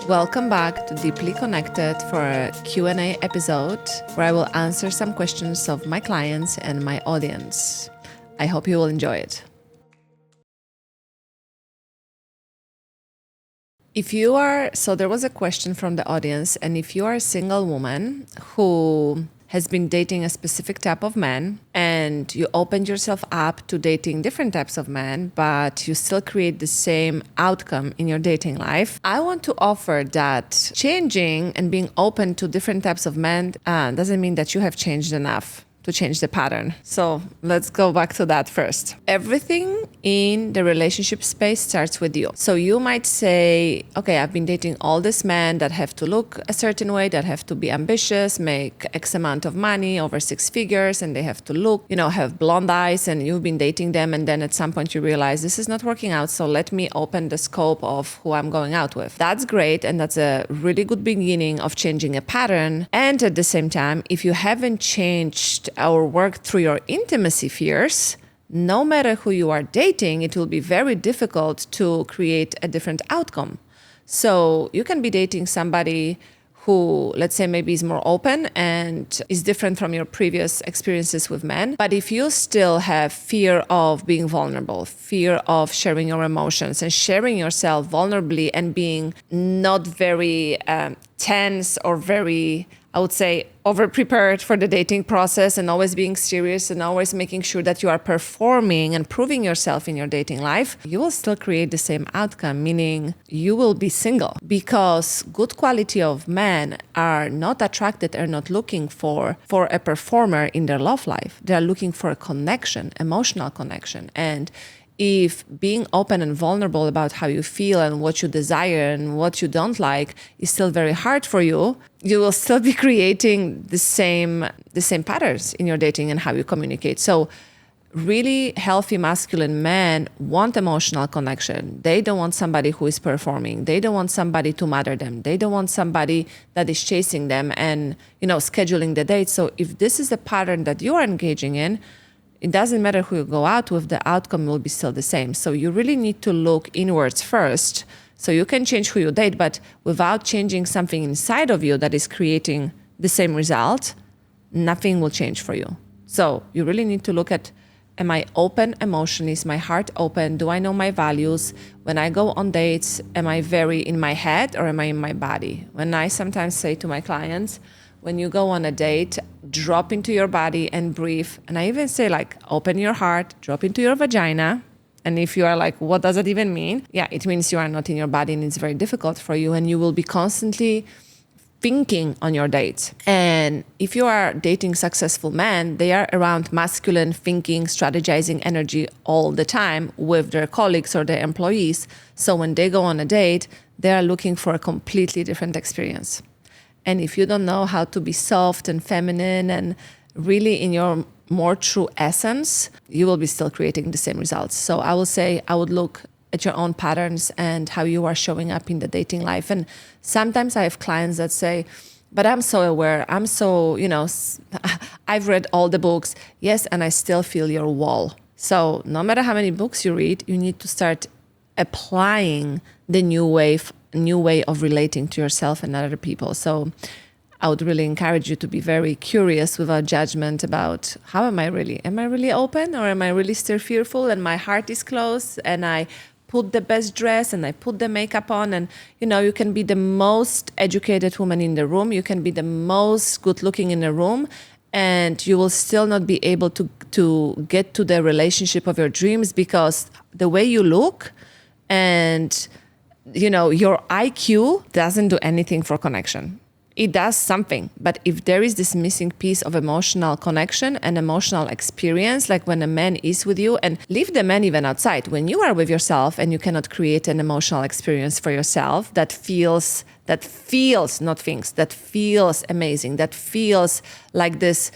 Welcome back to Deeply Connected for a Q&A episode where I will answer some questions of my clients and my audience. I hope you will enjoy it. There was a question from the audience, and if you are a single woman who has been dating a specific type of man and you opened yourself up to dating different types of men, but you still create the same outcome in your dating life, I want to offer that changing and being open to different types of men doesn't mean that you have changed enough to change the pattern. So let's go back to that first. Everything in the relationship space starts with you. So you might say, okay, I've been dating all these men that have to look a certain way, that have to be ambitious, make X amount of money, over 6 figures, and they have to look, have blonde eyes, and you've been dating them. And then at some point you realize this is not working out. So let me open the scope of who I'm going out with. That's great. And that's a really good beginning of changing a pattern. And at the same time, if you haven't changed or work through your intimacy fears, no matter who you are dating, it will be very difficult to create a different outcome. So you can be dating somebody who, let's say, maybe is more open and is different from your previous experiences with men. But if you still have fear of being vulnerable, fear of sharing your emotions and sharing yourself vulnerably and being not very tense or very, I would say, over-prepared for the dating process and always being serious and always making sure that you are performing and proving yourself in your dating life, you will still create the same outcome, meaning you will be single. Because good quality of men are not attracted, are not looking for a performer in their love life. They are looking for a connection, emotional connection. And if being open and vulnerable about how you feel and what you desire and what you don't like is still very hard for you, you will still be creating the same patterns in your dating and how you communicate. So really healthy masculine men want emotional connection. They don't want somebody who is performing. They don't want somebody to mother them. They don't want somebody that is chasing them and, scheduling the dates. So if this is the pattern that you are engaging in, it doesn't matter who you go out with, the outcome will be still the same. So you really need to look inwards first. So you can change who you date, but without changing something inside of you that is creating the same result, nothing will change for you. So you really need to look at, am I open emotionally? Is my heart open? Do I know my values? When I go on dates, am I very in my head or am I in my body? When I sometimes say to my clients, when you go on a date, drop into your body and breathe. And I even say open your heart, drop into your vagina. And if you are like, what does it even mean? Yeah, it means you are not in your body and it's very difficult for you. And you will be constantly thinking on your dates. And if you are dating successful men, they are around masculine thinking, strategizing energy all the time with their colleagues or their employees. So when they go on a date, they are looking for a completely different experience. And if you don't know how to be soft and feminine and really in your more true essence, you will be still creating the same results. So I will say, I would look at your own patterns and how you are showing up in the dating life. And sometimes I have clients that say, but I'm so aware, I'm so, I've read all the books. Yes, and I still feel your wall. So no matter how many books you read, you need to start applying the new way of relating to yourself and other people. So I would really encourage you to be very curious without judgment about how am I really? Am I really open or am I really still fearful and my heart is closed and I put the best dress and I put the makeup on and, you can be the most educated woman in the room. You can be the most good looking in the room and you will still not be able to get to the relationship of your dreams because the way you look and your IQ doesn't do anything for connection. It does something, but if there is this missing piece of emotional connection and emotional experience, like when a man is with you, and leave the man even outside, when you are with yourself and you cannot create an emotional experience for yourself that feels, not things, that feels amazing, that feels like this,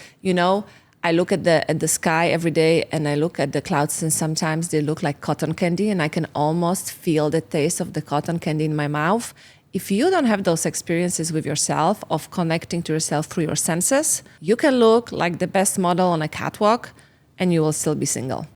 I look at the sky every day and I look at the clouds and sometimes they look like cotton candy and I can almost feel the taste of the cotton candy in my mouth. If you don't have those experiences with yourself of connecting to yourself through your senses, you can look like the best model on a catwalk and you will still be single.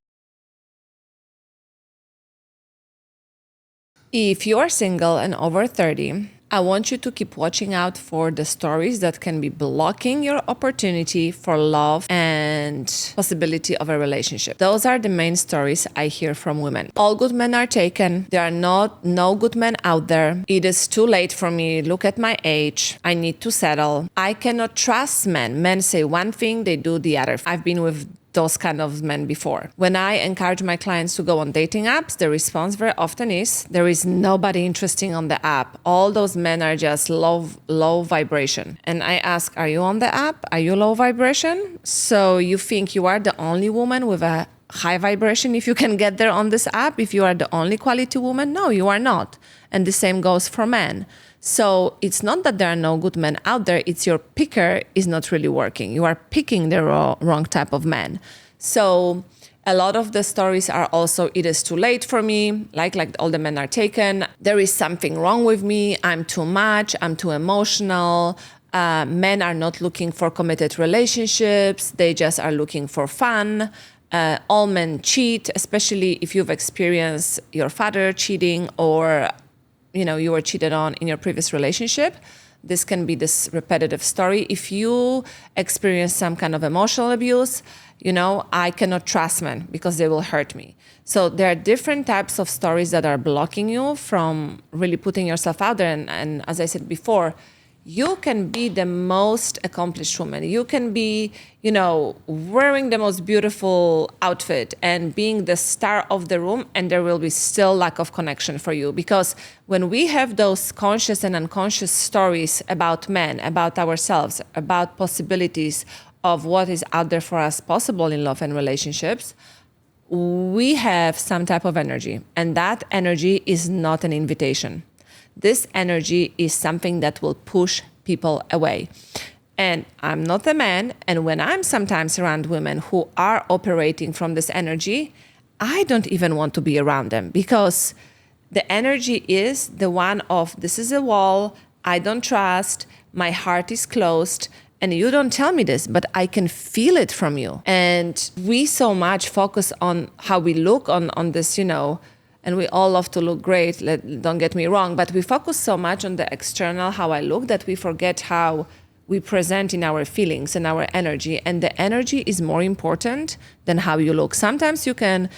If you are single and over 30, I want you to keep watching out for the stories that can be blocking your opportunity for love and possibility of a relationship. Those are the main stories I hear from women. All good men are taken. There are no good men out there. It is too late for me. Look at my age. I need to settle. I cannot trust men. Men say one thing, they do the other. I've been with those kind of men before. When I encourage my clients to go on dating apps, the response very often is, there is nobody interesting on the app. All those men are just low vibration. And I ask, are you on the app? Are you low vibration? So you think you are the only woman with a high vibration if you can get there on this app? If you are the only quality woman? No, you are not. And the same goes for men. So it's not that there are no good men out there, it's your picker is not really working. You are picking the wrong type of man. So a lot of the stories are also, it is too late for me, like all the men are taken. There is something wrong with me, I'm too much, I'm too emotional. Men are not looking for committed relationships, they just are looking for fun. All men cheat, especially if you've experienced your father cheating or you were cheated on in your previous relationship. This can be this repetitive story. If you experience some kind of emotional abuse, I cannot trust men because they will hurt me. So there are different types of stories that are blocking you from really putting yourself out there. And as I said before, you can be the most accomplished woman. You can be, wearing the most beautiful outfit and being the star of the room, and there will be still lack of connection for you. Because when we have those conscious and unconscious stories about men, about ourselves, about possibilities of what is out there for us possible in love and relationships, we have some type of energy. And that energy is not an invitation. This energy is something that will push people away. And I'm not a man, and when I'm sometimes around women who are operating from this energy, I don't even want to be around them because the energy is the one of, this is a wall, I don't trust, my heart is closed, and you don't tell me this, but I can feel it from you. And we so much focus on how we look on this, and we all love to look great, don't get me wrong, but we focus so much on the external, how I look, that we forget how we present in our feelings and our energy. And the energy is more important than how you look. Sometimes you can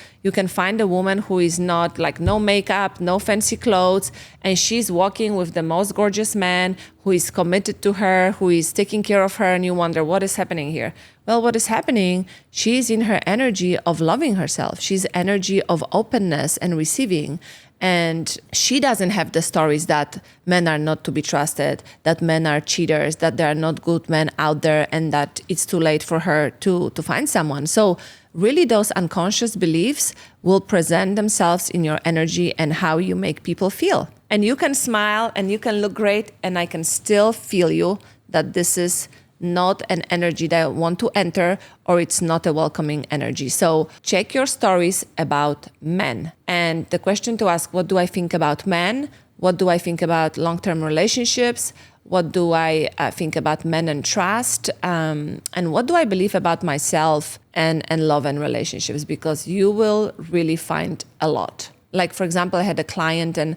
find a woman who is not no makeup, no fancy clothes, and she's walking with the most gorgeous man who is committed to her, who is taking care of her, and you wonder, what is happening here? Well, what is happening? She's in her energy of loving herself. She's energy of openness and receiving. And she doesn't have the stories that men are not to be trusted, that men are cheaters, that there are not good men out there, and that it's too late for her to find someone. So really those unconscious beliefs will present themselves in your energy and how you make people feel. And you can smile and you can look great, and I can still feel you that this is not an energy that I want to enter, or it's not a welcoming energy. So check your stories about men. And the question to ask, what do I think about men? What do I think about long-term relationships? What do I think about men and trust? And what do I believe about myself and love and relationships? Because you will really find a lot. Like, for example, I had a client and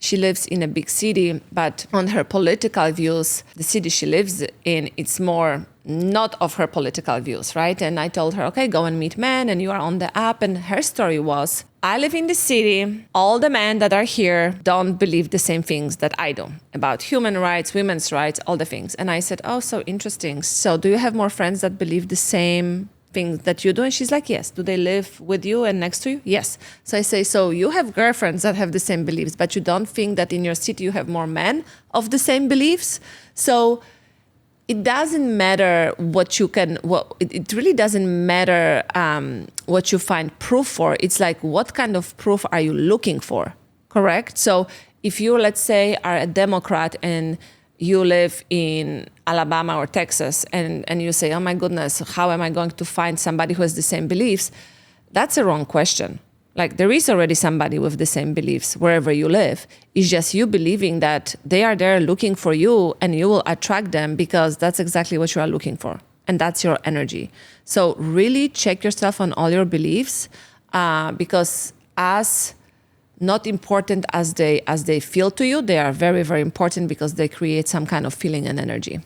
she lives in a big city, but on her political views, the city she lives in, it's more not of her political views, right? And I told her, okay, go and meet men, and you are on the app. And her story was, I live in the city. All the men that are here don't believe the same things that I do about human rights, women's rights, all the things. And I said, oh, so interesting. So do you have more friends that believe the same things that you do? And she's like, yes. Do they live with you and next to you? Yes. So I say, so you have girlfriends that have the same beliefs, but you don't think that in your city you have more men of the same beliefs? So it doesn't matter it really doesn't matter what you find proof for. It's like, what kind of proof are you looking for? Correct? So if you, let's say, are a Democrat and you live in Alabama or Texas, and you say, oh my goodness, how am I going to find somebody who has the same beliefs? That's a wrong question. Like, there is already somebody with the same beliefs wherever you live. It's just you believing that they are there looking for you, and you will attract them because that's exactly what you are looking for. And that's your energy. So really check yourself on all your beliefs, because as not important as they feel to you. They are very, very important because they create some kind of feeling and energy.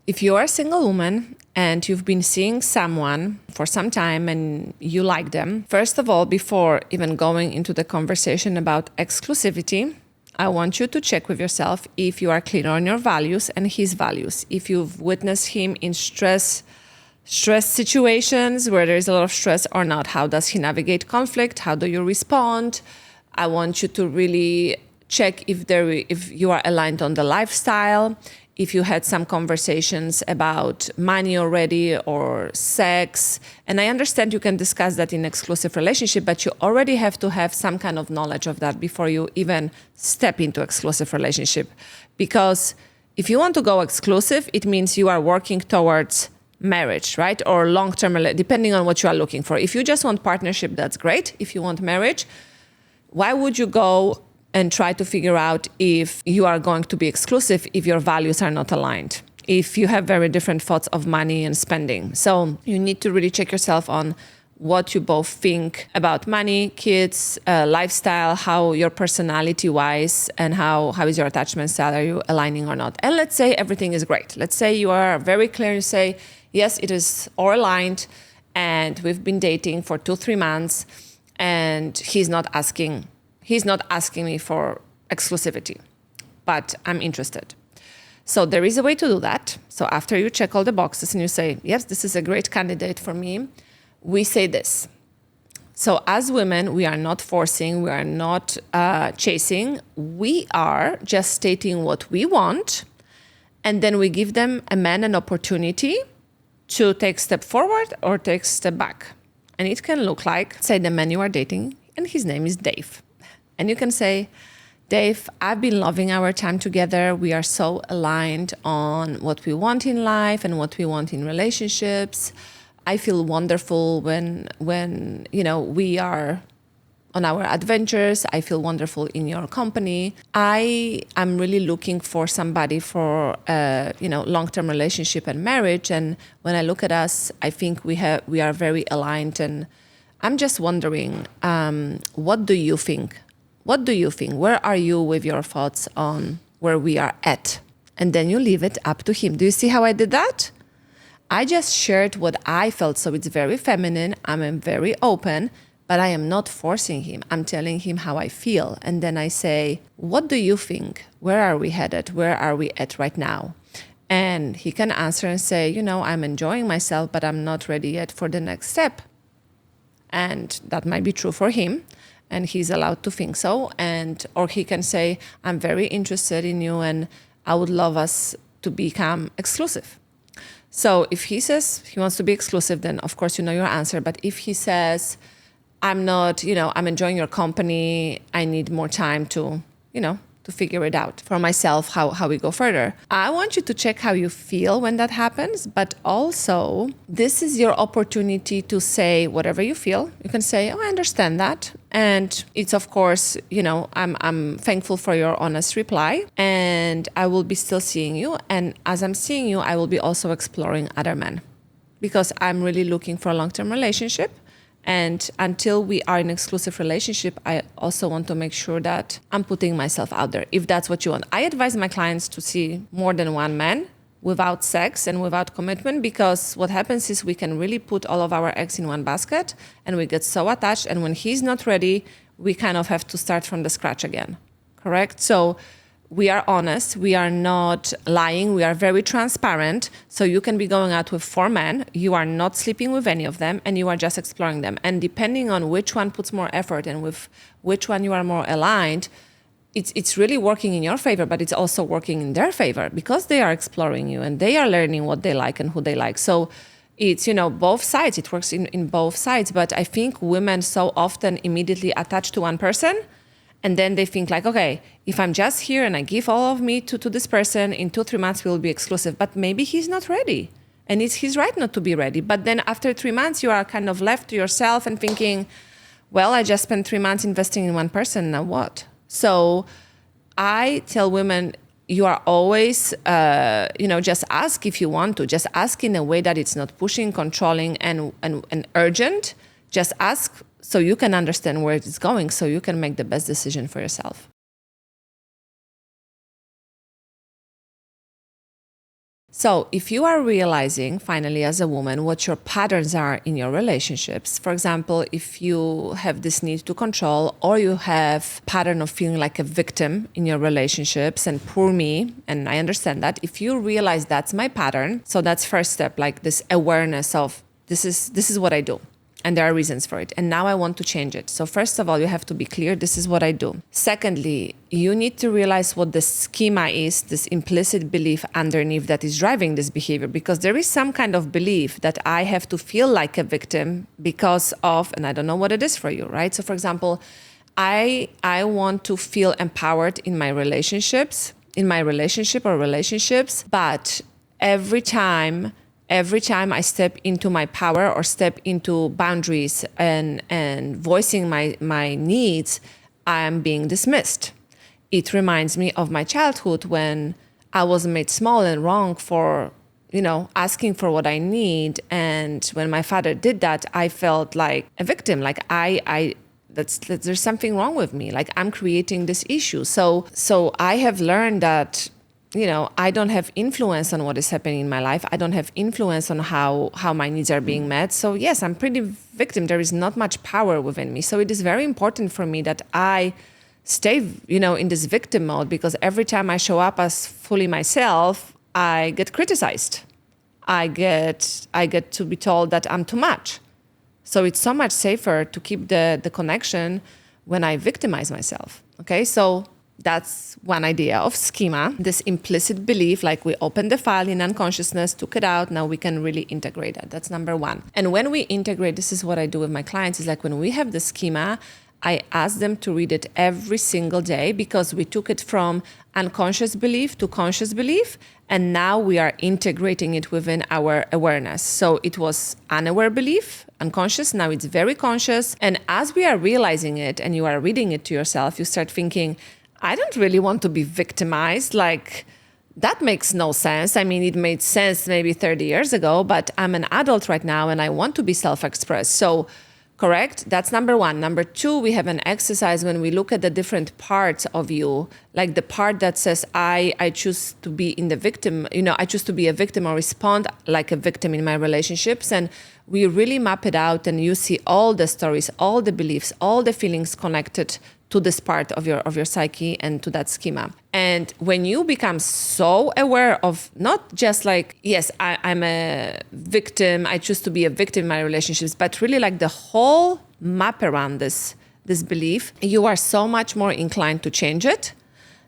If you are a single woman and you've been seeing someone for some time and you like them, first of all, before even going into the conversation about exclusivity, I want you to check with yourself if you are clear on your values and his values. If you've witnessed him in stress situations where there is a lot of stress or not. How does he navigate conflict? How do you respond? I want you to really check if you are aligned on the lifestyle, if you had some conversations about money already or sex. And I understand you can discuss that in exclusive relationship, but you already have to have some kind of knowledge of that before you even step into exclusive relationship. Because if you want to go exclusive, it means you are working towards marriage, right? Or long-term, depending on what you are looking for. If you just want partnership, that's great. If you want marriage, why would you go and try to figure out if you are going to be exclusive if your values are not aligned, if you have very different thoughts of money and spending? So you need to really check yourself on what you both think about money, kids, lifestyle, how your personality-wise, and how is your attachment style, are you aligning or not? And let's say everything is great. Let's say you are very clear, you say, yes, it is all aligned, and we've been dating for 2-3 months, and he's not asking me for exclusivity, but I'm interested. So there is a way to do that. So after you check all the boxes and you say, yes, this is a great candidate for me, we say this. So as women, we are not forcing, we are not chasing. We are just stating what we want. And then we give a man an opportunity to take a step forward or take a step back. And it can look like, say, the man you are dating, and his name is Dave. And you can say, Dave, I've been loving our time together. We are so aligned on what we want in life and what we want in relationships. I feel wonderful when we are on our adventures. I feel wonderful in your company. I am really looking for somebody for long-term relationship and marriage. And when I look at us, I think we are very aligned. And I'm just wondering, what do you think? What do you think? Where are you with your thoughts on where we are at? And then you leave it up to him. Do you see how I did that? I just shared what I felt. So it's very feminine. I'm very open, but I am not forcing him. I'm telling him how I feel. And then I say, what do you think? Where are we headed? Where are we at right now? And he can answer and say, I'm enjoying myself, but I'm not ready yet for the next step. And that might be true for him. And he's allowed to think so. Or he can say, I'm very interested in you and I would love us to become exclusive. So if he says he wants to be exclusive, then of course you know your answer. But if he says, I'm not, I'm enjoying your company, I need more time to figure it out for myself, how we go further. I want you to check how you feel when that happens, but also this is your opportunity to say whatever you feel. You can say, I understand that. And it's of course, I'm thankful for your honest reply and I will be still seeing you. And as I'm seeing you, I will be also exploring other men because I'm really looking for a long-term relationship. And until we are in an exclusive relationship, I also want to make sure that I'm putting myself out there, if that's what you want. I advise my clients to see more than one man without sex and without commitment, because what happens is we can really put all of our eggs in one basket and we get so attached. And when he's not ready, we kind of have to start from the scratch again, correct? So we are honest, we are not lying, we are very transparent. So you can be going out with 4 men, you are not sleeping with any of them, and you are just exploring them. And depending on which one puts more effort and with which one you are more aligned, it's really working in your favor, but it's also working in their favor because they are exploring you and they are learning what they like and who they like. So it's, both sides, it works in both sides. But I think women so often immediately attach to one person. And then they think like, okay, if I'm just here and I give all of me to this person, in 2-3 months we'll be exclusive. But maybe he's not ready. And it's his right not to be ready. But then after 3 months, you are kind of left to yourself and thinking, well, I just spent 3 months investing in one person, now what? So I tell women, you are always, just ask if you want to. Just ask in a way that it's not pushing, controlling, and urgent. Just ask so you can understand where it's going, so you can make the best decision for yourself. So if you are realizing finally as a woman what your patterns are in your relationships, for example, if you have this need to control or you have pattern of feeling like a victim in your relationships and poor me, and I understand that, if you realize that's my pattern, so that's first step, like this awareness of this is what I do. And there are reasons for it. And now I want to change it. So first of all, you have to be clear, this is what I do. Secondly, you need to realize what the schema is, this implicit belief underneath that is driving this behavior. Because there is some kind of belief that I have to feel like a victim because of, and I don't know what it is for you, right? So for example, I want to feel empowered in my relationships, in my relationship or relationships, but every time I step into my power or step into boundaries and voicing my needs, I am being dismissed. It reminds me of my childhood when I was made small and wrong for, asking for what I need. And when my father did that, I felt like a victim. Like there's something wrong with me. Like I'm creating this issue. So I have learned that I don't have influence on what is happening in my life. I don't have influence on how my needs are being met. So yes, I'm pretty victim. There is not much power within me. So it is very important for me that I stay, in this victim mode, because every time I show up as fully myself, I get criticized. I get to be told that I'm too much. So it's so much safer to keep the connection when I victimize myself. Okay, so that's one idea of schema, this implicit belief, like we opened the file in unconsciousness, took it out, now we can really integrate that. That's number one. And when we integrate, this is what I do with my clients, is like when we have the schema, I ask them to read it every single day, because we took it from unconscious belief to conscious belief, and now we are integrating it within our awareness. So it was unaware belief, unconscious, now it's very conscious. And as we are realizing it and you are reading it to yourself, you start thinking, I don't really want to be victimized. Like, that makes no sense. I mean, it made sense maybe 30 years ago, but I'm an adult right now and I want to be self-expressed. So, correct? That's number one. Number two, we have an exercise when we look at the different parts of you, like the part that says, I choose to be in the victim, I choose to be a victim or respond like a victim in my relationships. And we really map it out and you see all the stories, all the beliefs, all the feelings connected to this part of your psyche and to that schema. And when you become so aware of not just like, yes, I'm a victim, I choose to be a victim in my relationships, but really like the whole map around this belief, you are so much more inclined to change it.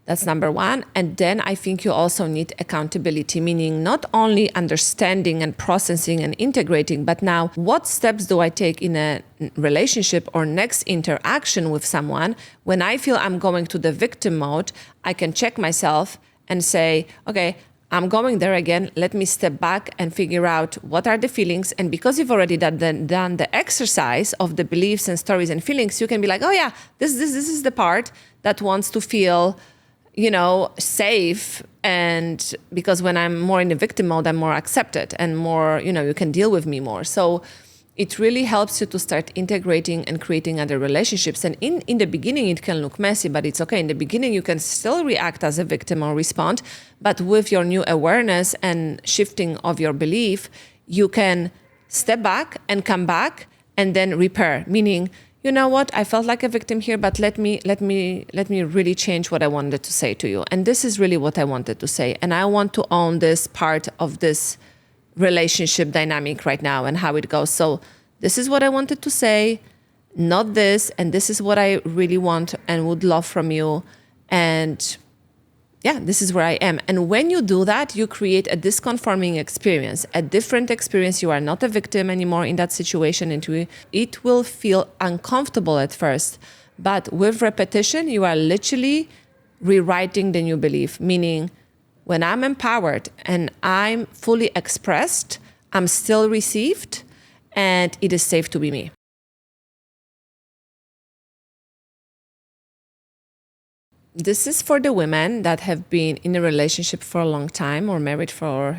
That's number one. And then I think you also need accountability, meaning not only understanding and processing and integrating, but now what steps do I take in a relationship or next interaction with someone when I feel I'm going to the victim mode? I can check myself and say, okay, I'm going there again. Let me step back and figure out what are the feelings. And because you've already done the exercise of the beliefs and stories and feelings, you can be like, oh yeah, this is the part that wants to feel safe. And because when I'm more in the victim mode, I'm more accepted and more, you can deal with me more. So it really helps you to start integrating and creating other relationships. And in the beginning, it can look messy, but it's okay. In the beginning, you can still react as a victim or respond. But with your new awareness and shifting of your belief, you can step back and come back and then repair, meaning, you know what, I felt like a victim here, but let me really change what I wanted to say to you. And this is really what I wanted to say. And I want to own this part of this relationship dynamic right now and how it goes. So this is what I wanted to say, not this, and this is what I really want and would love from you. And yeah, this is where I am. And when you do that, you create a disconforming experience, a different experience. You are not a victim anymore in that situation. And it will feel uncomfortable at first. But with repetition, you are literally rewriting the new belief, meaning when I'm empowered and I'm fully expressed, I'm still received, and it is safe to be me. This is for the women that have been in a relationship for a long time or married for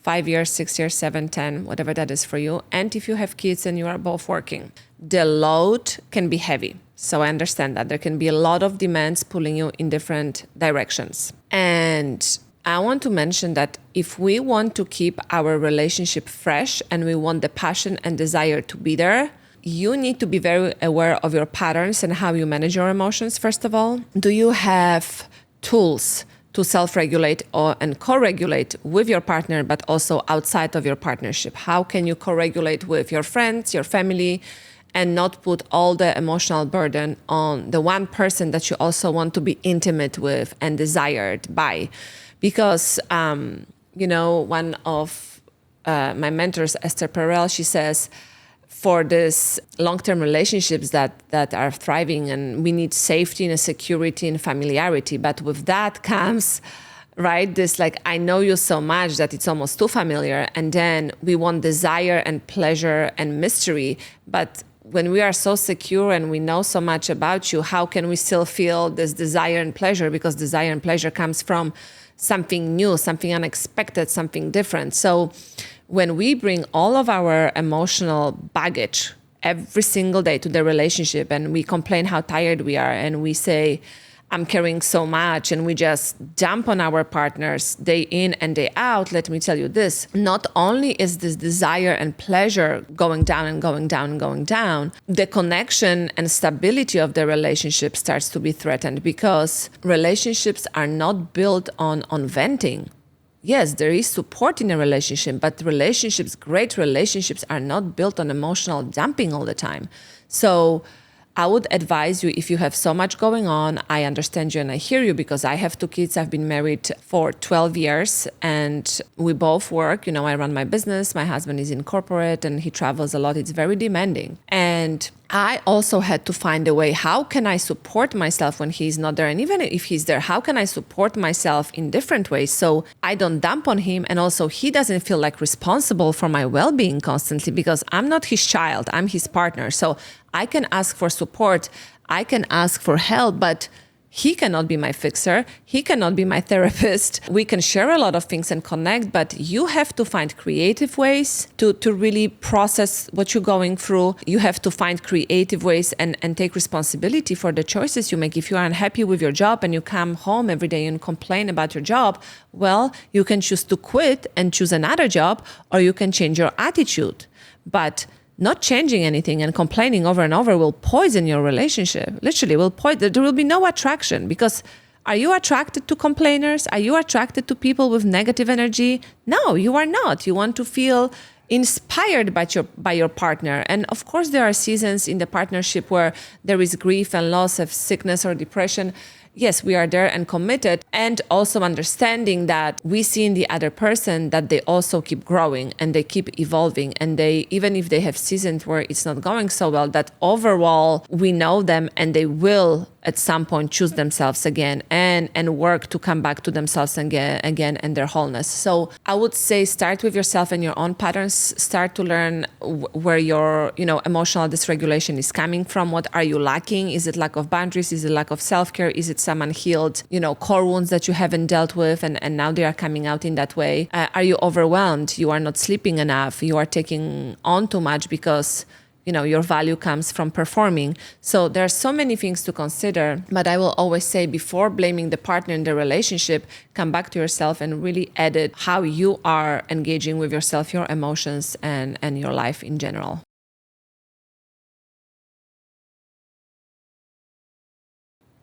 5 years, 6 years, 7, 10, whatever that is for you. And if you have kids and you are both working, the load can be heavy. So I understand that there can be a lot of demands pulling you in different directions. And I want to mention that if we want to keep our relationship fresh and we want the passion and desire to be there, you need to be very aware of your patterns and how you manage your emotions, first of all. Do you have tools to self-regulate and co-regulate with your partner, but also outside of your partnership? How can you co-regulate with your friends, your family, and not put all the emotional burden on the one person that you also want to be intimate with and desired by? Because, one of my mentors, Esther Perel, she says, for this long-term relationships that are thriving, and we need safety and security and familiarity. But with that comes, right, this I know you so much that it's almost too familiar. And then we want desire and pleasure and mystery. But when we are so secure and we know so much about you, how can we still feel this desire and pleasure? Because desire and pleasure comes from something new, something unexpected, something different. So when we bring all of our emotional baggage every single day to the relationship, and we complain how tired we are, and we say, I'm carrying so much, and we just dump on our partners day in and day out, let me tell you this, not only is this desire and pleasure going down and going down and going down, the connection and stability of the relationship starts to be threatened, because relationships are not built on venting. Yes, there is support in a relationship, but great relationships are not built on emotional dumping all the time. So I would advise you, if you have so much going on, I understand you and I hear you, because I have 2 kids. I've been married for 12 years and we both work. I run my business. My husband is in corporate and he travels a lot. It's very demanding. And I also had to find a way, how can I support myself when he's not there? And even if he's there, how can I support myself in different ways so I don't dump on him, and also he doesn't feel responsible for my well-being constantly, because I'm not his child, I'm his partner. So I can ask for support, I can ask for help, but he cannot be my fixer. He cannot be my therapist. We can share a lot of things and connect, but you have to find creative ways to really process what you're going through. You have to find creative ways and take responsibility for the choices you make. If you are unhappy with your job and you come home every day and complain about your job, well, you can choose to quit and choose another job, or you can change your attitude. But not changing anything and complaining over and over will poison your relationship. Literally, will poison. There will be no attraction, because are you attracted to complainers? Are you attracted to people with negative energy? No, you are not. You want to feel inspired by your partner. And of course, there are seasons in the partnership where there is grief and loss of sickness or depression. Yes, we are there and committed, and also understanding that we see in the other person that they also keep growing and they keep evolving, and they, even if they have seasons where it's not going so well, that overall we know them and they will at some point choose themselves again and work to come back to themselves again and their wholeness. So I would say start with yourself and your own patterns. Start to learn where your emotional dysregulation is coming from. What are you lacking? Is it lack of boundaries? Is it lack of self-care? Is it some unhealed core wounds that you haven't dealt with and now they are coming out in that way? Are you overwhelmed? You are not sleeping enough. You are taking on too much because your value comes from performing. So there are so many things to consider, but I will always say, before blaming the partner in the relationship, come back to yourself and really edit how you are engaging with yourself, your emotions, and your life in general.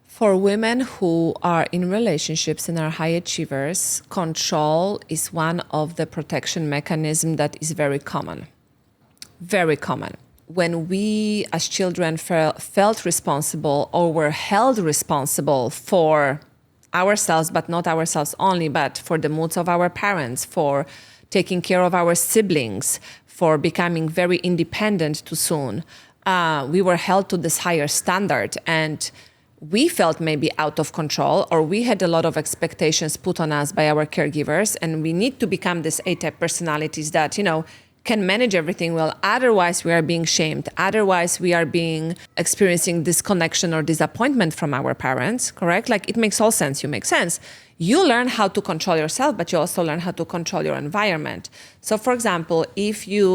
For women who are in relationships and are high achievers, control is one of the protection mechanisms that is very common. Very common. When we as children felt responsible or were held responsible for ourselves, but not ourselves only, but for the moods of our parents, for taking care of our siblings, for becoming very independent too soon, we were held to this higher standard, and we felt maybe out of control, or we had a lot of expectations put on us by our caregivers, and we need to become this A-type personalities that, can manage everything well. Otherwise, we are being shamed. Otherwise, we are experiencing disconnection or disappointment from our parents, correct? Like, it makes all sense. You make sense. You learn how to control yourself, but you also learn how to control your environment. So, for example, if you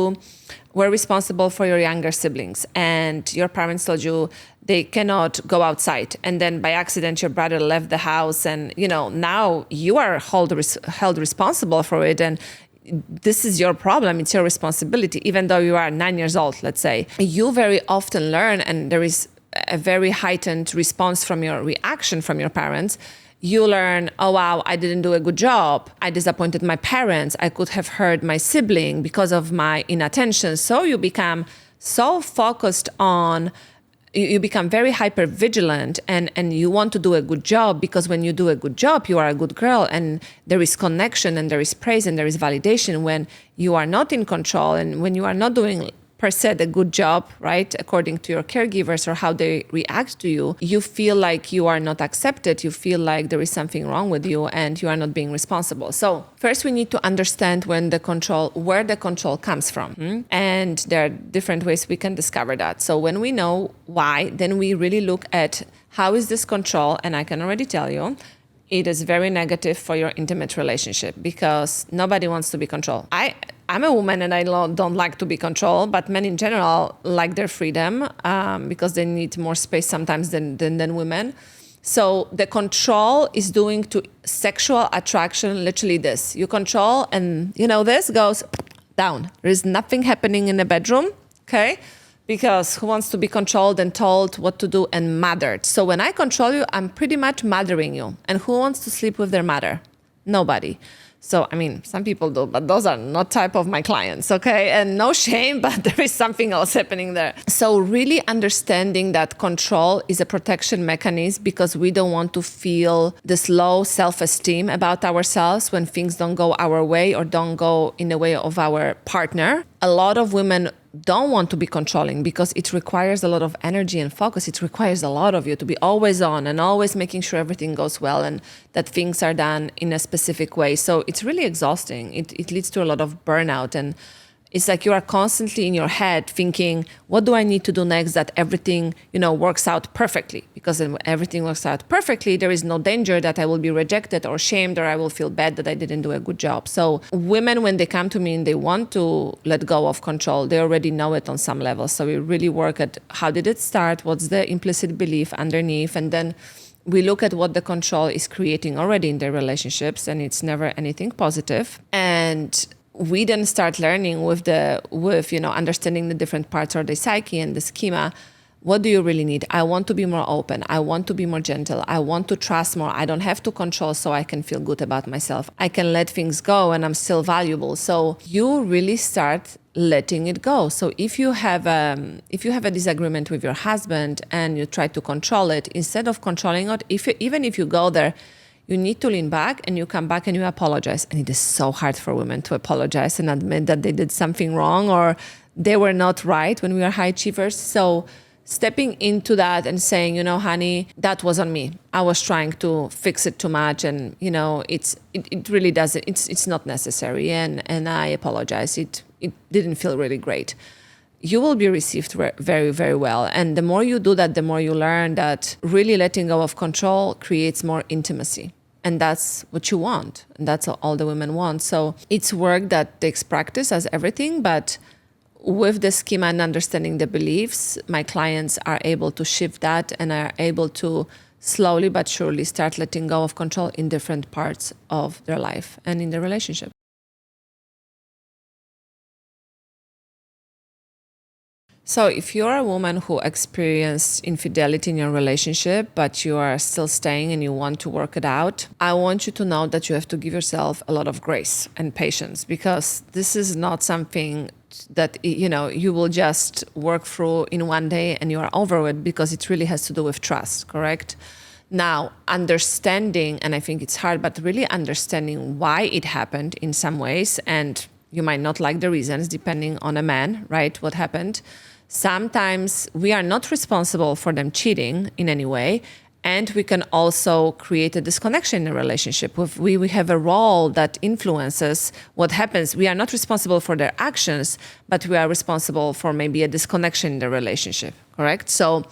were responsible for your younger siblings and your parents told you they cannot go outside, and then by accident your brother left the house, and now you are held responsible for it, and this is your problem, it's your responsibility, even though you are 9 years old, let's say. You very often learn, and there is a very heightened response from your reaction from your parents. You learn, oh wow, I didn't do a good job. I disappointed my parents. I could have hurt my sibling because of my inattention. So you become so focused on, you become very hyper vigilant, and you want to do a good job, because when you do a good job, you are a good girl, and there is connection and there is praise and there is validation. When you are not in control and when you are not doing per se a good job, right, according to your caregivers or how they react to you, you feel like you are not accepted. You feel like there is something wrong with you and you are not being responsible. So first we need to understand where the control comes from. And there are different ways we can discover that. So when we know why, then we really look at how is this control, and I can already tell you, it is very negative for your intimate relationship, because nobody wants to be controlled. I'm a woman and I don't like to be controlled, but men in general like their freedom because they need more space sometimes than women. So the control is doing to sexual attraction literally this. You control and this goes down. There is nothing happening in the bedroom, okay? Because who wants to be controlled and told what to do and mothered? So when I control you, I'm pretty much mothering you. And who wants to sleep with their mother? Nobody. So, some people do, but those are not type of my clients, okay? And no shame, but there is something else happening there. So really understanding that control is a protection mechanism, because we don't want to feel this low self-esteem about ourselves when things don't go our way or don't go in the way of our partner. A lot of women don't want to be controlling because it requires a lot of energy and focus. It requires a lot of you to be always on and always making sure everything goes well and that things are done in a specific way. So it's really exhausting. It leads to a lot of burnout, and it's like you are constantly in your head thinking, what do I need to do next that everything, works out perfectly? Because when everything works out perfectly, there is no danger that I will be rejected or shamed, or I will feel bad that I didn't do a good job. So women, when they come to me and they want to let go of control, they already know it on some level. So we really work at how did it start? What's the implicit belief underneath? And then we look at what the control is creating already in their relationships, and it's never anything positive. And we then start learning with understanding the different parts of the psyche and the schema. What do you really need? I want to be more open. I want to be more gentle. I want to trust more. I don't have to control, so I can feel good about myself. I can let things go and I'm still valuable. So you really start letting it go. So if you have a disagreement with your husband and you try to control it, instead of controlling it, even if you go there, you need to lean back and you come back and you apologize. And it is so hard for women to apologize and admit that they did something wrong or they were not right when we are high achievers. So stepping into that and saying, honey, that was on me. I was trying to fix it too much, and it really doesn't. It's not necessary, and I apologize. It didn't feel really great. You will be received very, very well. And the more you do that, the more you learn that really letting go of control creates more intimacy. And that's what you want. And that's all the women want. So it's work that takes practice, as everything, but with the schema and understanding the beliefs, my clients are able to shift that and are able to slowly but surely start letting go of control in different parts of their life and in their relationship. So if you're a woman who experienced infidelity in your relationship, but you are still staying and you want to work it out, I want you to know that you have to give yourself a lot of grace and patience, because this is not something that you will just work through in one day and you are over it, because it really has to do with trust, correct? Now, understanding, and I think it's hard, but really understanding why it happened in some ways, and you might not like the reasons depending on a man, right? What happened? Sometimes we are not responsible for them cheating in any way, And we can also create a disconnection in a relationship. We have a role that influences what happens. We are not responsible for their actions, but we are responsible for maybe a disconnection in the relationship, correct? So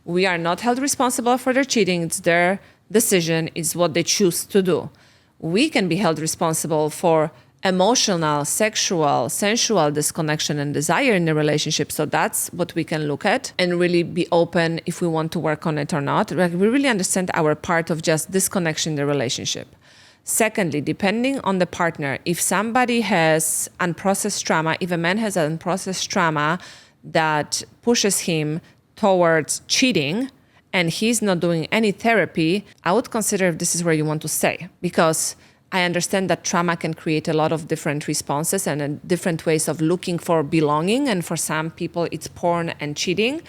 we are not held responsible for their cheating. It's their decision. It's what they choose to do. We can be held responsible for emotional, sexual, sensual disconnection and desire in the relationship. So that's what we can look at and really be open if we want to work on it or not. Like, we really understand our part of just disconnection in the relationship. Secondly, depending on the partner, if somebody has unprocessed trauma, if a man has unprocessed trauma that pushes him towards cheating and he's not doing any therapy, I would consider if this is where you want to stay, because I understand that trauma can create a lot of different responses and different ways of looking for belonging. And for some people, it's porn and cheating.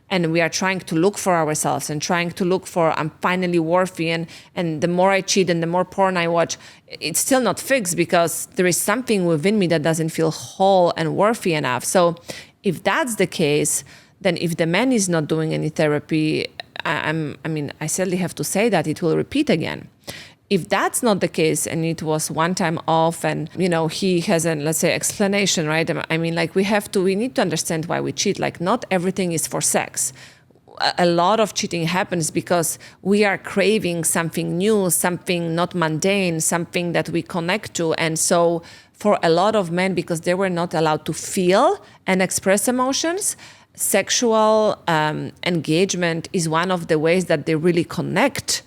And we are trying to look for ourselves and trying to look for, I'm finally worthy. And the more I cheat and the more porn I watch, it's still not fixed because there is something within me that doesn't feel whole and worthy enough. So if that's the case, then if the man is not doing any therapy, I sadly have to say that it will repeat again. If that's not the case and it was one time off and, he has an, let's say, explanation, right? I mean, like we need to understand why we cheat. Like not everything is for sex. A lot of cheating happens because we are craving something new, something not mundane, something that we connect to. And so for a lot of men, because they were not allowed to feel and express emotions, sexual engagement is one of the ways that they really connect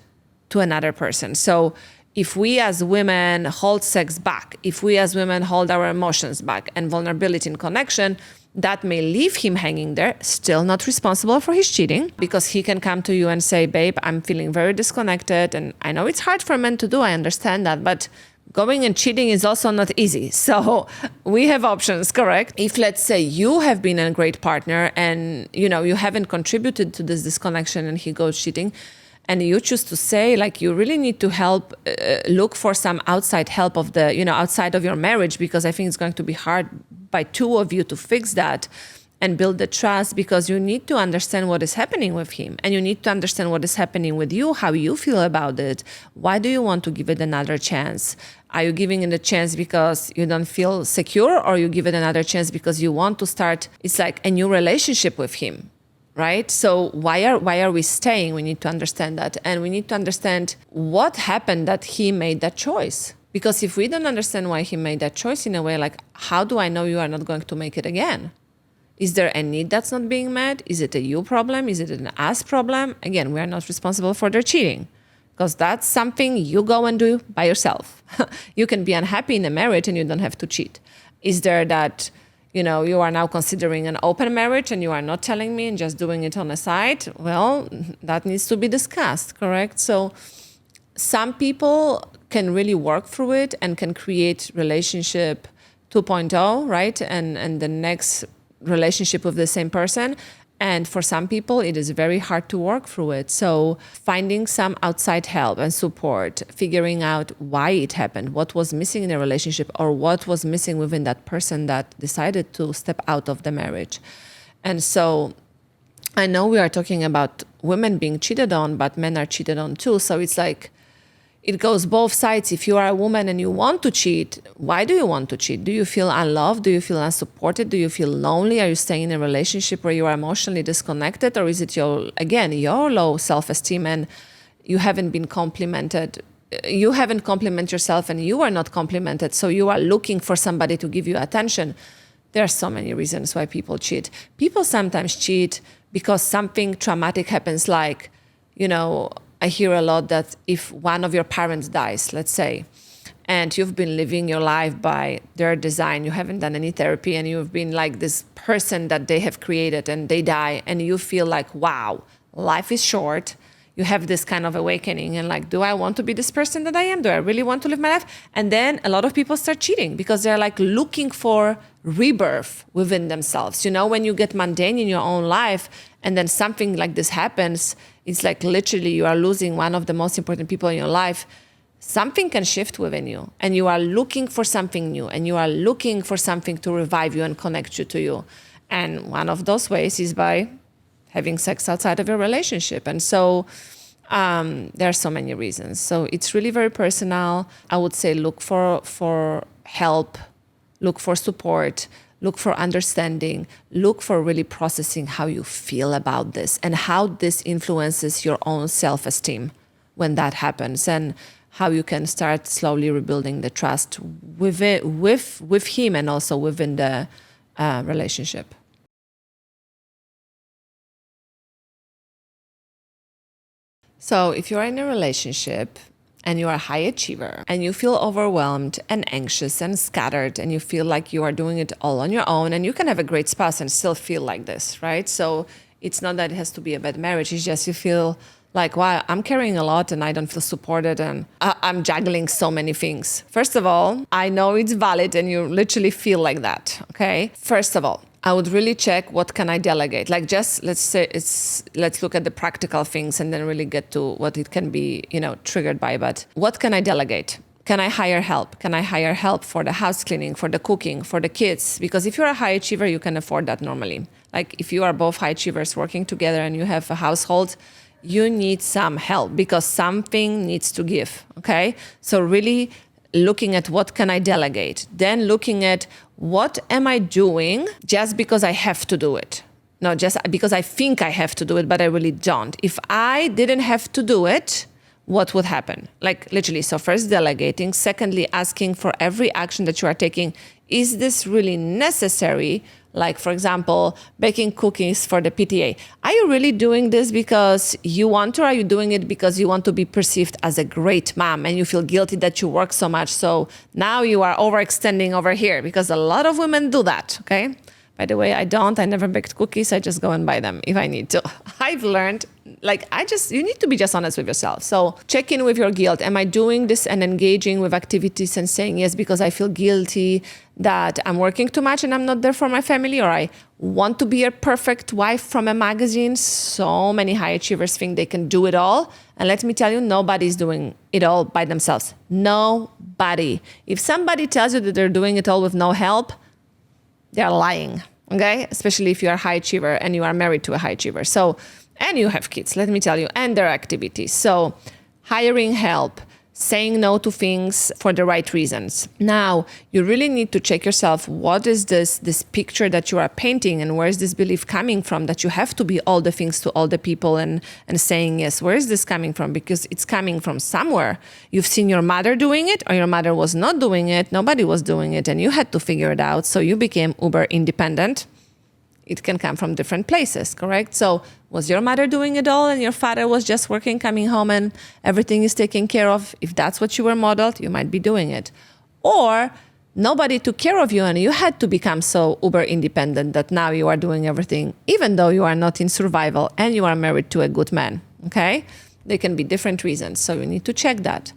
to another person. So if we as women hold sex back, if we as women hold our emotions back and vulnerability and connection, that may leave him hanging there, still not responsible for his cheating, because he can come to you and say, babe, I'm feeling very disconnected. And I know it's hard for men to do, I understand that, but going and cheating is also not easy. So we have options, correct? If let's say you have been a great partner and you haven't contributed to this disconnection and he goes cheating, and you choose to say, like, you really need to help, look for some outside help of the, outside of your marriage, because I think it's going to be hard by two of you to fix that and build the trust, because you need to understand what is happening with him. And you need to understand what is happening with you, how you feel about it. Why do you want to give it another chance? Are you giving it a chance because you don't feel secure, or you give it another chance because you want to start, it's like a new relationship with him? Right? So why are we staying? We need to understand that. And we need to understand what happened that he made that choice. Because if we don't understand why he made that choice in a way, like, how do I know you are not going to make it again? Is there a need that's not being met? Is it a you problem? Is it an us problem? Again, we are not responsible for their cheating, because that's something you go and do by yourself. You can be unhappy in a marriage and you don't have to cheat. Is there that you are now considering an open marriage and you are not telling me and just doing it on the side? Well, that needs to be discussed, correct? So some people can really work through it and can create relationship 2.0, right? And the next relationship with the same person. And for some people, it is very hard to work through it. So finding some outside help and support, figuring out why it happened, what was missing in the relationship, or what was missing within that person that decided to step out of the marriage. And so I know we are talking about women being cheated on, but men are cheated on too. So it's like, it goes both sides. If you are a woman and you want to cheat, why do you want to cheat? Do you feel unloved? Do you feel unsupported? Do you feel lonely? Are you staying in a relationship where you are emotionally disconnected? Or is it your low self-esteem and you haven't been complimented? You haven't complimented yourself and you are not complimented. So you are looking for somebody to give you attention. There are so many reasons why people cheat. People sometimes cheat because something traumatic happens, like, I hear a lot that if one of your parents dies, let's say, and you've been living your life by their design, you haven't done any therapy, and you've been like this person that they have created, and they die, and you feel like, wow, life is short. You have this kind of awakening and like, do I want to be this person that I am? Do I really want to live my life? And then a lot of people start cheating because they're like looking for rebirth within themselves. When you get mundane in your own life and then something like this happens, it's like literally you are losing one of the most important people in your life. Something can shift within you and you are looking for something new and you are looking for something to revive you and connect you to you. And one of those ways is by having sex outside of your relationship. And so There are so many reasons. So it's really very personal. I would say look for help, look for support, look for understanding, look for really processing how you feel about this and how this influences your own self-esteem when that happens, and how you can start slowly rebuilding the trust with him and also within the relationship. So if you're in a relationship and you are a high achiever and you feel overwhelmed and anxious and scattered and you feel like you are doing it all on your own, and you can have a great spouse and still feel like this, right? So it's not that it has to be a bad marriage. It's just you feel like, wow, I'm carrying a lot and I don't feel supported and I'm juggling so many things. First of all, I know it's valid and you literally feel like that, okay? First of all, I would really check what can I delegate. Like just let's look at the practical things and then really get to what it can be, triggered by. But what can I delegate? Can I hire help? Can I hire help for the house cleaning, for the cooking, for the kids? Because if you're a high achiever, you can afford that normally. Like if you are both high achievers working together and you have a household, you need some help because something needs to give, okay? So really looking at what can I delegate, then looking at what am I doing just because I have to do it. Not just because I think I have to do it, but I really don't. If I didn't have to do it, what would happen? Like literally, so first delegating, secondly, asking for every action that you are taking, is this really necessary? Like, for example, baking cookies for the PTA. Are you really doing this because you want to, or are you doing it because you want to be perceived as a great mom and you feel guilty that you work so much? So now you are overextending over here, because a lot of women do that, okay? By the way, I never baked cookies. I just go and buy them if I need to. I've learned, you need to be just honest with yourself. So check in with your guilt. Am I doing this and engaging with activities and saying yes because I feel guilty that I'm working too much and I'm not there for my family, or I want to be a perfect wife from a magazine? So many high achievers think they can do it all. And let me tell you, nobody's doing it all by themselves. Nobody. If somebody tells you that they're doing it all with no help, they're lying, okay? Especially if you are a high achiever and you are married to a high achiever. So, and you have kids, let me tell you, and their activities. So hiring help, saying no to things for the right reasons. Now, you really need to check yourself. What is this picture that you are painting, and where is this belief coming from that you have to be all the things to all the people and saying yes? Where is this coming from? Because it's coming from somewhere. You've seen your mother doing it, or your mother was not doing it. Nobody was doing it, and you had to figure it out. So you became uber independent. It can come from different places, correct? So was your mother doing it all and your father was just working, coming home and everything is taken care of? If that's what you were modeled, you might be doing it. Or nobody took care of you and you had to become so uber independent that now you are doing everything, even though you are not in survival and you are married to a good man, okay? There can be different reasons, so you need to check that.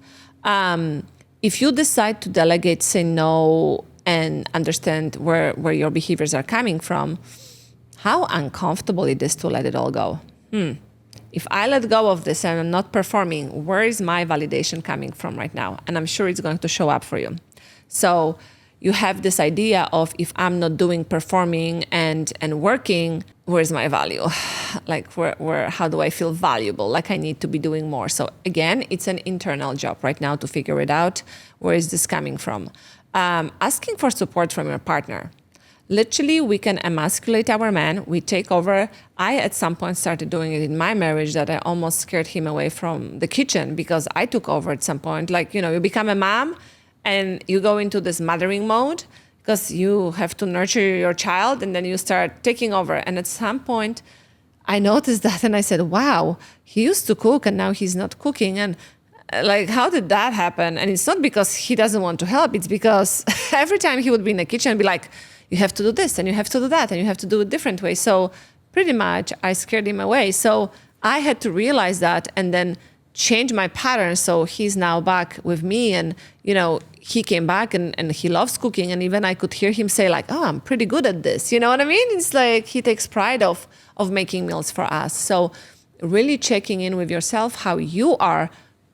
If you decide to delegate, say no, and understand where your behaviors are coming from, how uncomfortable it is to let it all go. If I let go of this and I'm not performing, where is my validation coming from right now? And I'm sure it's going to show up for you. So you have this idea of, if I'm not doing, performing and working, where's my value? Like where how do I feel valuable? Like I need to be doing more. So again, it's an internal job right now to figure it out. Where is this coming from? Asking for support from your partner. Literally, we can emasculate our man. We take over. I, at some point, started doing it in my marriage, that I almost scared him away from the kitchen because I took over at some point. Like, you become a mom and you go into this mothering mode because you have to nurture your child, and then you start taking over. And at some point, I noticed that and I said, wow, he used to cook and now he's not cooking. And like, how did that happen? And it's not because he doesn't want to help. It's because every time he would be in the kitchen and be like, you have to do this and you have to do that and you have to do it different way. So pretty much I scared him away. So I had to realize that and then change my pattern. So he's now back with me, and, he came back and he loves cooking. And even I could hear him say like, oh, I'm pretty good at this. You know what I mean? It's like he takes pride of making meals for us. So really checking in with yourself, how you are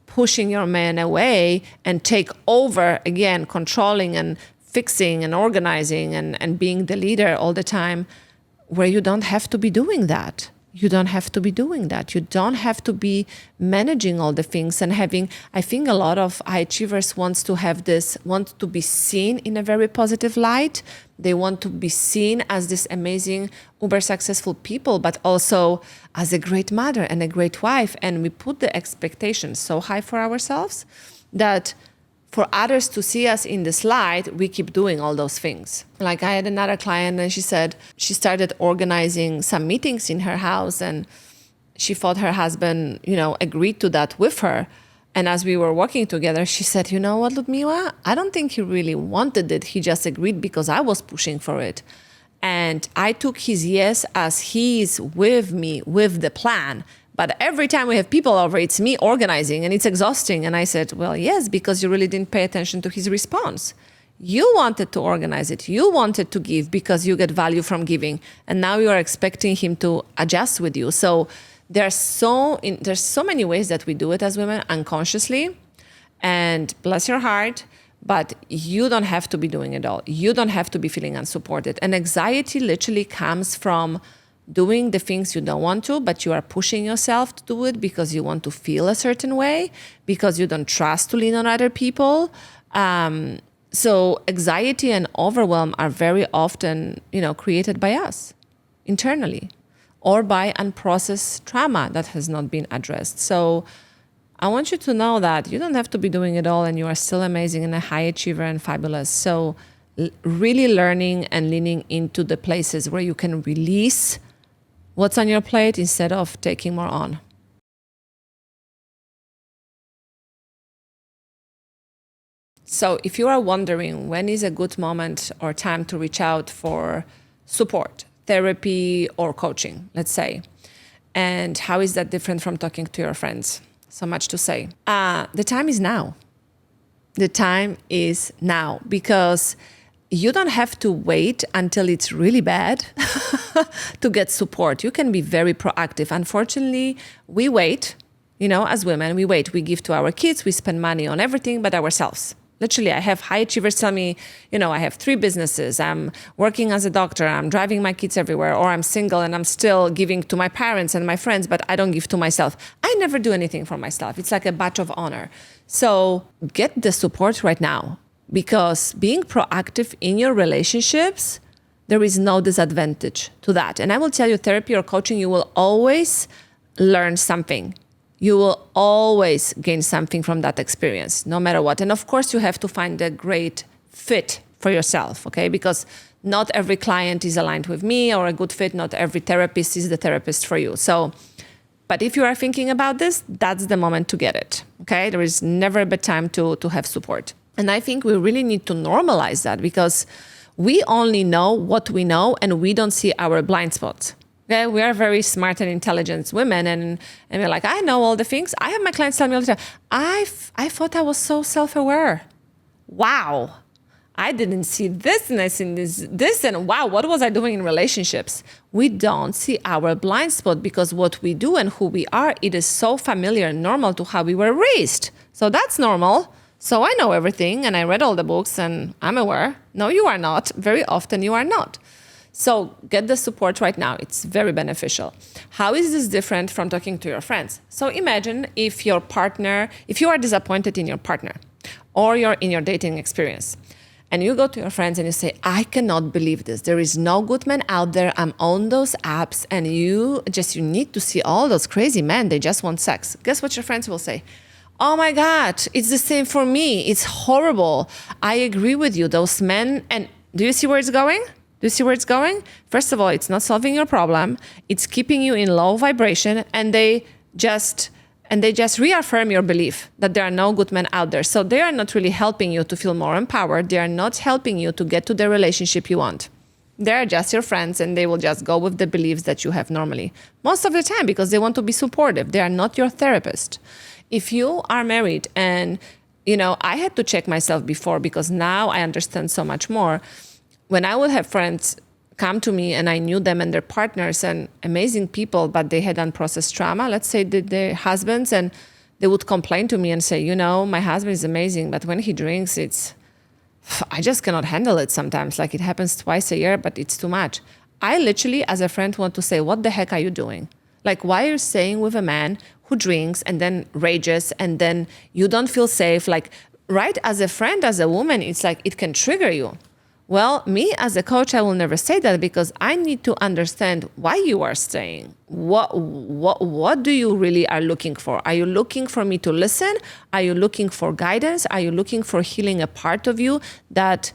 pushing your man away and take over, again, controlling and fixing and organizing and being the leader all the time, where you don't have to be doing that. You don't have to be doing that. You don't have to be managing all the things and having, I think a lot of high achievers want to be seen in a very positive light. They want to be seen as this amazing, uber successful people, but also as a great mother and a great wife. And we put the expectations so high for ourselves that for others to see us in this light, we keep doing all those things. Like I had another client and she said she started organizing some meetings in her house and she thought her husband, agreed to that with her. And as we were working together, she said, you know what, Ludmila, I don't think he really wanted it. He just agreed because I was pushing for it. And I took his yes as he's with me with the plan. But every time we have people over, it's me organizing and it's exhausting. And I said, well, yes, because you really didn't pay attention to his response. You wanted to organize it. You wanted to give because you get value from giving. And now you are expecting him to adjust with you. So there's so many ways that we do it as women unconsciously. And bless your heart, but you don't have to be doing it all. You don't have to be feeling unsupported. And anxiety literally comes from doing the things you don't want to, but you are pushing yourself to do it because you want to feel a certain way, because you don't trust to lean on other people. So anxiety and overwhelm are very often, created by us internally or by unprocessed trauma that has not been addressed. So I want you to know that you don't have to be doing it all and you are still amazing and a high achiever and fabulous. So really learning and leaning into the places where you can release what's on your plate instead of taking more on. So if you are wondering when is a good moment or time to reach out for support, therapy or coaching, let's say, and how is that different from talking to your friends? So much to say. The time is now. The time is now because you don't have to wait until it's really bad to get support. You can be very proactive. Unfortunately, we wait, as women, we wait. We give to our kids, we spend money on everything but ourselves. Literally, I have high achievers tell me, I have 3 businesses, I'm working as a doctor, I'm driving my kids everywhere, or I'm single and I'm still giving to my parents and my friends, but I don't give to myself. I never do anything for myself. It's like a badge of honor. So get the support right now. Because being proactive in your relationships, there is no disadvantage to that. And I will tell you, therapy or coaching, you will always learn something. You will always gain something from that experience, no matter what. And of course, you have to find a great fit for yourself, okay? Because not every client is aligned with me or a good fit. Not every therapist is the therapist for you. But if you are thinking about this, that's the moment to get it, okay? There is never a bad time to have support. And I think we really need to normalize that because we only know what we know and we don't see our blind spots. Okay? We are very smart and intelligent women and we're like, I know all the things. I have my clients tell me all the time, I thought I was so self-aware. Wow. I didn't see this in this and wow, what was I doing in relationships? We don't see our blind spot because what we do and who we are, it is so familiar and normal to how we were raised. So that's normal. So I know everything and I read all the books and I'm aware. No, you are not. Very often you are not. So get the support right now. It's very beneficial. How is this different from talking to your friends? So imagine if you are disappointed in your partner or you're in your dating experience and you go to your friends and you say, I cannot believe this. There is no good man out there. I'm on those apps and you need to see all those crazy men. They just want sex. Guess what your friends will say? Oh my God, it's the same for me. It's horrible. I agree with you. Those men, and do you see where it's going? Do you see where it's going? First of all, it's not solving your problem. It's keeping you in low vibration and they just reaffirm your belief that there are no good men out there. So they are not really helping you to feel more empowered. They are not helping you to get to the relationship you want. They're just your friends and they will just go with the beliefs that you have normally. Most of the time because they want to be supportive. They are not your therapist. If you are married and, I had to check myself before because now I understand so much more. When I would have friends come to me and I knew them and their partners and amazing people, but they had unprocessed trauma, let's say their husbands, and they would complain to me and say, my husband is amazing, but when he drinks, I just cannot handle it sometimes. Like it happens twice a year, but it's too much. I literally, as a friend, want to say, what the heck are you doing? Like, why are you staying with a man who drinks and then rages and then you don't feel safe? Like, right, as a friend, as a woman, it's like it can trigger you. Well, me as a coach, I will never say that because I need to understand why you are staying. What do you really are looking for? Are you looking for me to listen? Are you looking for guidance? Are you looking for healing a part of you that,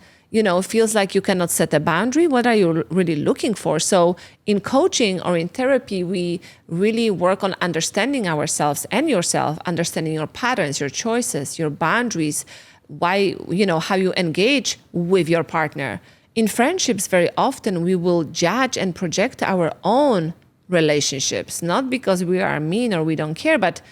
feels like you cannot set a boundary? What are you really looking for? So in coaching or in therapy, we really work on understanding ourselves and yourself, understanding your patterns, your choices, your boundaries, why, how you engage with your partner. In friendships, very often we will judge and project our own relationships, not because we are mean or we don't care, but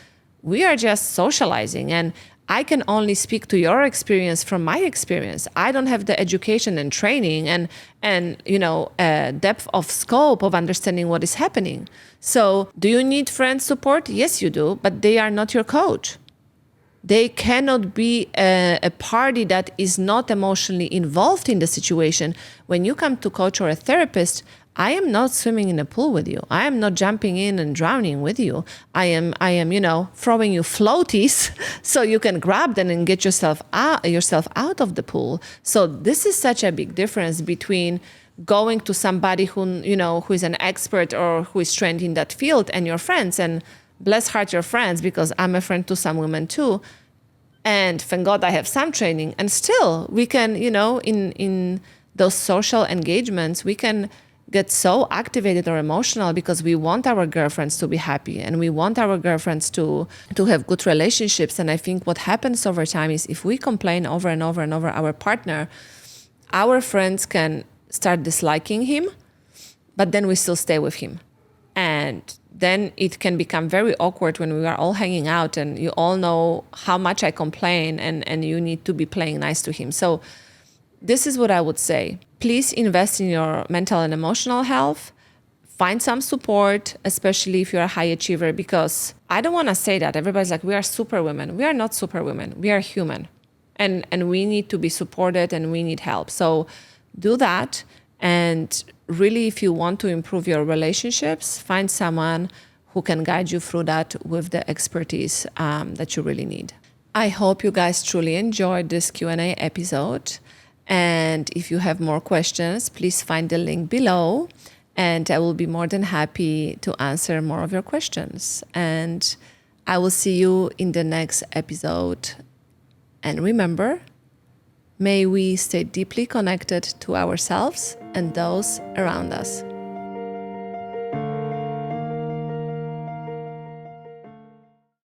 we are just socializing. And I can only speak to your experience from my experience. I don't have the education and training and depth of scope of understanding what is happening. So do you need friend support? Yes, you do, but they are not your coach. They cannot be a party that is not emotionally involved in the situation. When you come to coach or a therapist, I am not swimming in a pool with you. I am not jumping in and drowning with you. I am, throwing you floaties so you can grab them and get yourself out of the pool. So this is such a big difference between going to somebody who is an expert or who is trained in that field and your friends. And bless heart your friends, because I'm a friend to some women too. And thank God I have some training. And still we can, in those social engagements, we can get so activated or emotional because we want our girlfriends to be happy and we want our girlfriends to have good relationships. And I think what happens over time is if we complain over and over and over our partner, our friends can start disliking him, but then we still stay with him. And then it can become very awkward when we are all hanging out and you all know how much I complain and you need to be playing nice to him. So this is what I would say. Please invest in your mental and emotional health. Find some support, especially if you're a high achiever, because I don't want to say that. Everybody's like, we are superwomen. We are not superwomen. We are human. And we need to be supported and we need help. So do that. And really, if you want to improve your relationships, find someone who can guide you through that with the expertise that you really need. I hope you guys truly enjoyed this Q&A episode. And if you have more questions, please find the link below. And I will be more than happy to answer more of your questions. And I will see you in the next episode. And remember, may we stay deeply connected to ourselves and those around us.